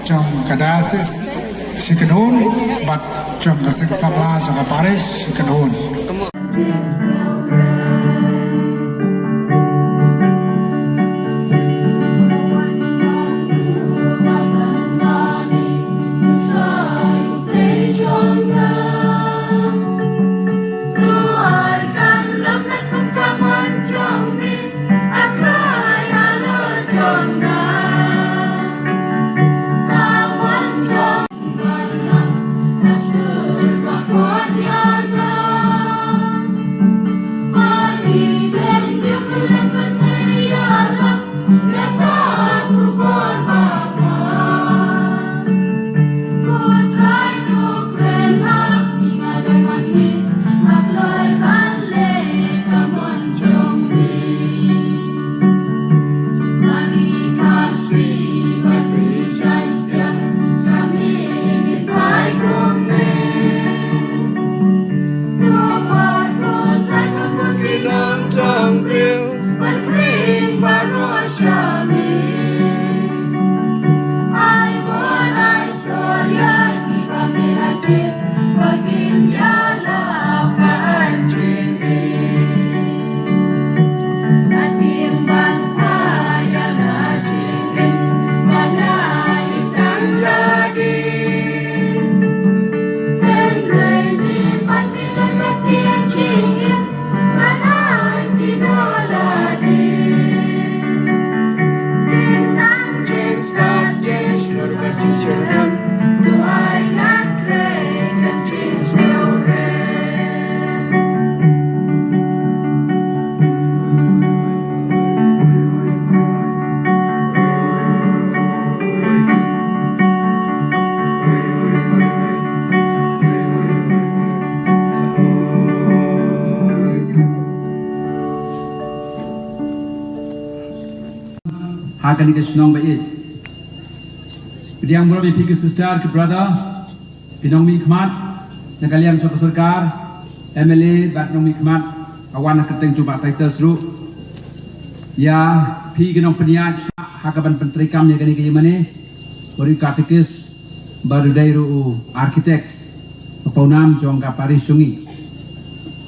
jong kadasis sikanun bat jong kasing sabla jong parish sikanun. Akan kita Shnong Blei. Yang mula pergi sister ke brother, pinong mikmat, nakaliang coba serkar, MLA, batong mikmat, awan nak keteng coba title seru. Ya, pergi kenong peniat, hakaban pentrikam ya kini kaya mana, beri katekis, baru dairu arkitek, paunam jongka Paris sungi.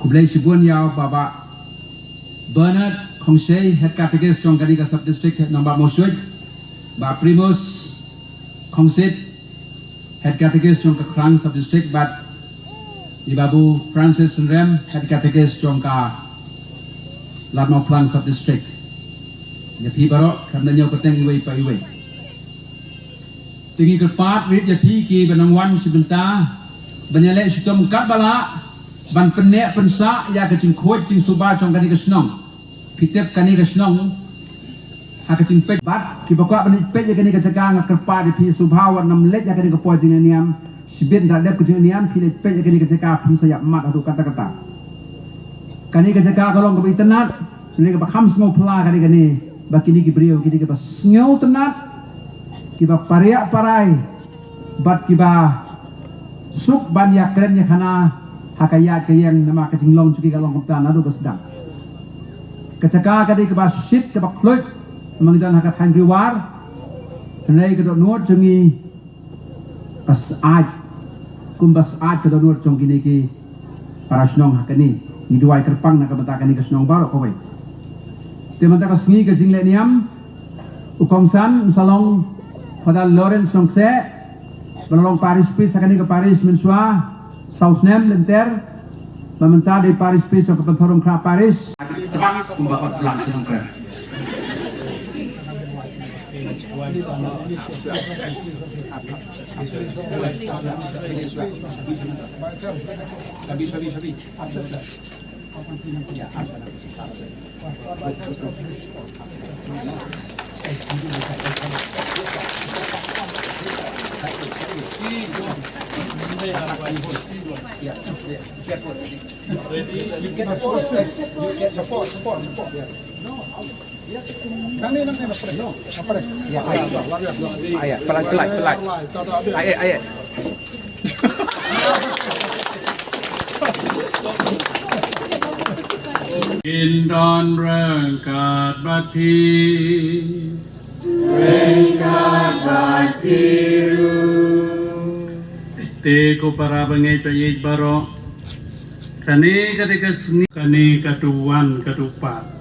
Kublai sibun ya bapa Bernard Kongthong head categories from Katholik sub district number Mosuj, ba Primus Kongthong head categories from Khristan sub district, but Ibabu Francis and Rem head categories from Latmo Klang sub district. Ya pi barok karena nyaw keteng iway pa iway. Tinggi kepat rit ya pi ki benangwan sebentar banyalek sitom kat bala ban penek pensa ya kecing khoj cing subah trong Katholik Shnong. Pitep kani ke Shnong hakacing pet bat ki bakwa bani pet ya kani ke cakang kerpa di pi subhawan nam let ya kani ke po jing niam sibin radep ke jing niam pi pet ya kani ke cakang pi sayap mat atu kata-kata kani ke cakang kalong ke internet sini ke bakham semua pula kani bakini ki brio kini ke bas ngau tenat ki ba pariak parai bat ki ba suk ban ya keren ya kana hakayat ke yang nama ke jinglong cuki kalong kaptan adu kesedang kecaka kadi ke basit ke baklut mengidan hakat hangri war kenai ke nur jengi bas aj kum bas aj ke nur jong kini ki para Shnong hakani ni duai kerpang nak bentakani ke Shnong baru kowe teman tak sengi ke jingle niam ukongsan salong pada Lawrence Songse berlong Paris Peace hakani ke Paris mensua Southnem lenter meminta di Paris Peace ke Kongthong Kra Paris tepat membawa pulang Shnong Kra. Inton rengkat bat pi, rengkat bat pi te ko para bangai payit baro kani ketika seni kani katuan katupat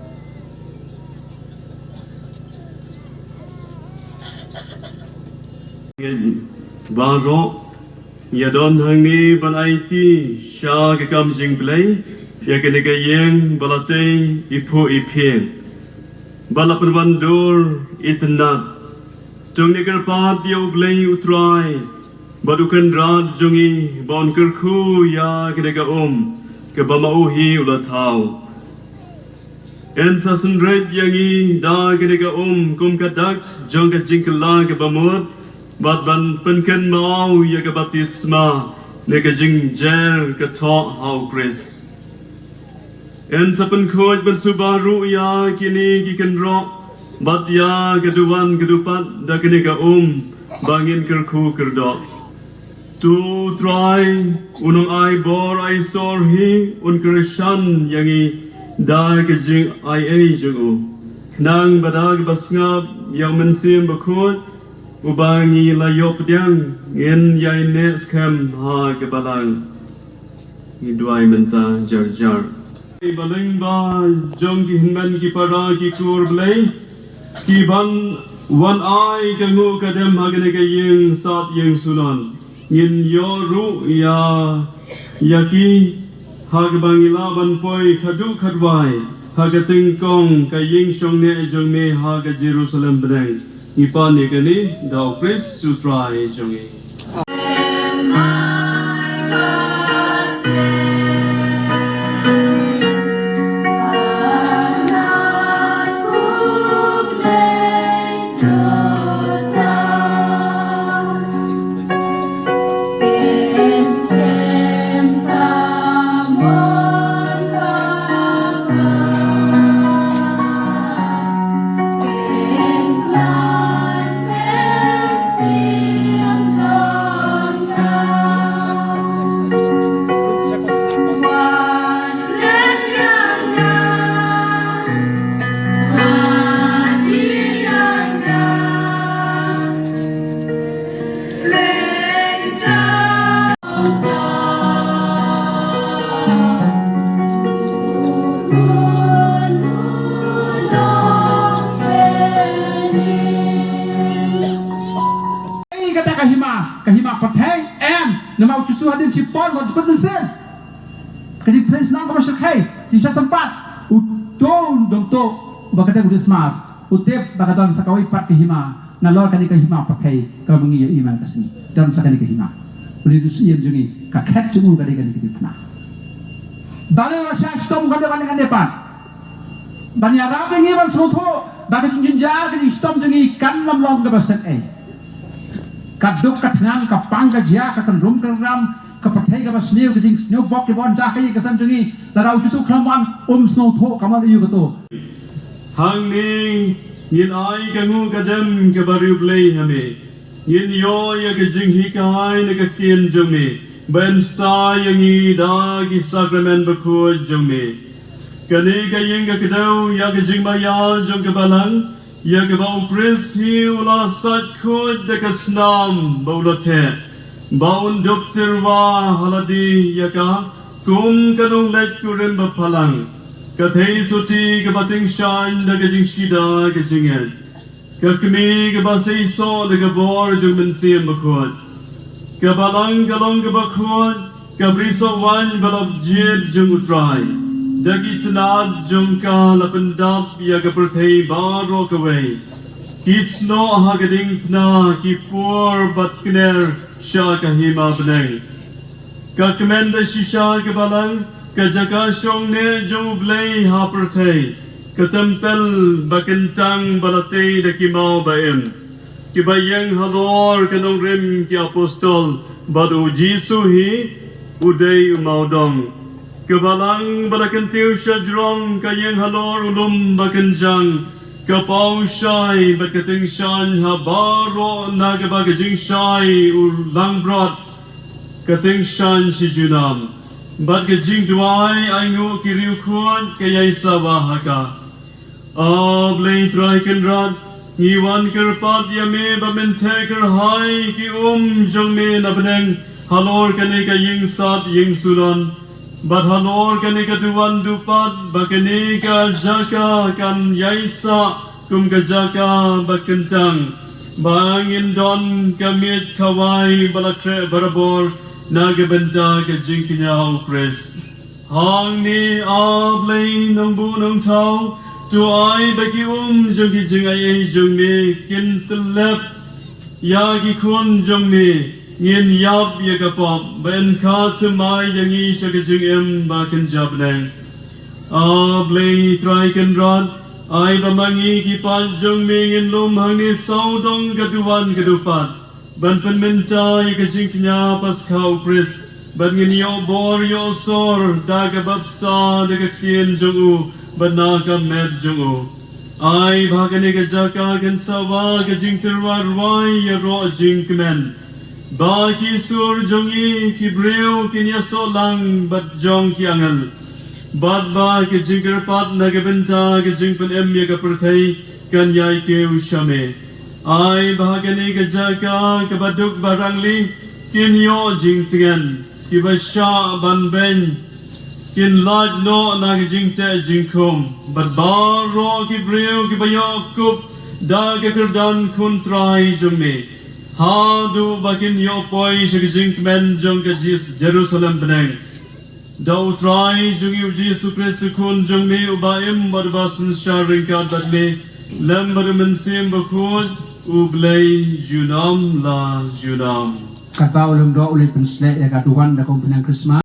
Baro ya don hangi ban IT sha ke kam jing Blei ya ke ne yang balate ipo ipien balapan bandur itnat jong ne kerpat dia Blei utrai badukan rad jongi bon Jingkyrkhu ya ke ne ke bamauhi ulatau en sasun red yangi da ke ne kum kadak jong ke jingkla ke bamut bat ban penken mau ya ke baptisma ne ke jingjer ke tho hau Chris en sapen khoj ban subaru ya kini ki ken ro bat ya keduan kedupat da kini ke bangin Jingkyrkhu kerdo tu try unong ai bor ai sor hi un Khristan yangi da ke jing iing jungu nang badag basngap yang mensim bakhot ubangi layop diang in yai ne skam ha ke balang ni duai menta jar jar Lyngba jong ki hinban ki para ki kur Blei ki ban wan ai ke ngu ka dem ha ke yeng sat yeng sunan yin yo ru ya ki ha ke bangila ban poi khadu khadwai ha ke tingkong ka yeng shong ne jong me ha ke Jerusalem breng ipan ni ke ni dau Chris sutrai jong e kahima pathai and namau chusu hadin si pon so tukun sen kadi Khristan ko masakhay di sa sempat utol dong to bagata Christmas utep bagata sa kawai pat kahima na lor kani kahima pathai ka mangi iman kasni dalam sa kani kahima uli dusi yang jungi ka khat jumu kadi kani kidipna bale rasa stom kadi kani depan banya ra ngi ban sotho bagat jinja kadi stom jungi kan lam long ka baset kaduk katnang kapang kajia kakanrum karam kapathai ka basnew kading snew bok ke bon jakai ka sanjungi larau chusu khamwan snow tho kamal yu gato hang ni yin ai ka ngu ka dem ka baru Blei hame yin yo ya ka jing hi ka hai na ka tien jong me ben sa yangi da ki sacrament ba ko jong me kani ka yin ka kadau ya ka jing ba ya jong ka balang ya ke bau Chris hi ula sat khod de ka snam baulate baun doktor wa haladi ya ka kum kanong let kurem ba phalang ka thei suti ka bating shan de ka jing shida ka jingen ka kmi ka ba sei so de ka bor jung men sim ba khod ka balang ka long ka ba khod ka briso wan balab jed jung utrai dagi tanad jongka lapendap ya ka perthei baro kawai kisno hagading na ki por batkner sha ka hima beneng ka kemenda shisha ka balang ka jaka shong ne jong Blei ha perthei ka tempel bakentang balate da ki mau baem ki bayang halor kanong rem ki apostol badu Jisu hi udai umaudong kebalang balakentiu syadrong kayeng halor ulum bakenjang kapau syai bakating syan habaro naga bagajing syai ulang brot kating syan si junam bat kajing duai aingu kiriu kuan kayay sabahaka Blei try kenrat ngiwan kerpat yame bamente kerhai ki jong me na beneng halor kani ka ying sat ying sudan bat halor kani ka duan dupat bakani ka jaka kan yaisa kum ka jaka bakentang bangin don kamit kawai balakre barabor nagabenda ka jingknyau Chris hang ni Blei nong bu nong tau tu ai baki jong ki jing ai jong ni kin telep ya ki kun jong ni ngin yap ya ka pop ben ka Thymmai yang i sa ka jing em ba kan jab nang Blei try kan rod ai ba mangi ki pa jong mi ngin lum hang ni sau dong ka duan ka dupat ban pen menta ya ka jing knya pas kau Chris ban ngin yo bor yo sor da ka bab sa da ka kien jong u ban na ka med jong u ai ba ka ni ka jaka kan sawa ka jing terwar wai ya ro jing kmen ba ki sur jong i ki breu ki nya so lang bat jong ki angal bat ba ki jingkyrpat na ka benta ka jing pen em ya ka perthai kan yai ke ushame ai ba ka ni ka jaka ka baduk barangli kin yo jing tengan ki ba sha ban ben kin laj no na ki jing te jing khom bat ba ro ki breu ki ba yo kup da ka kerdan kun trai jong me Hadu bakin yo poi shigijing men jong ka Jerusalem beneng. Dau trai jong yu Jesu Christ kun jong me ubaim barbasan sharing ka dadme lembar mensim bakun Blei junam la junam. Kata ulam doa oleh penslet ya katuan da kong penang Krismas.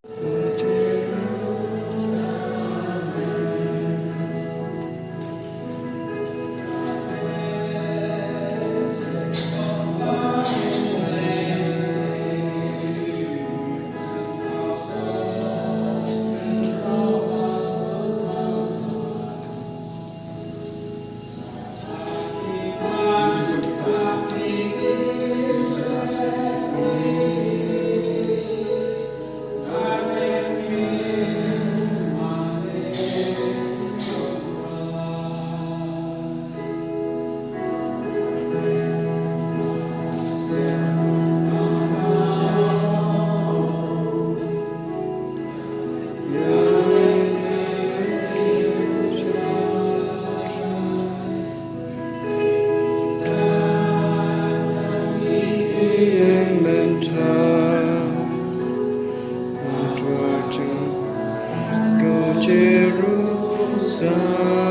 Jerusalem.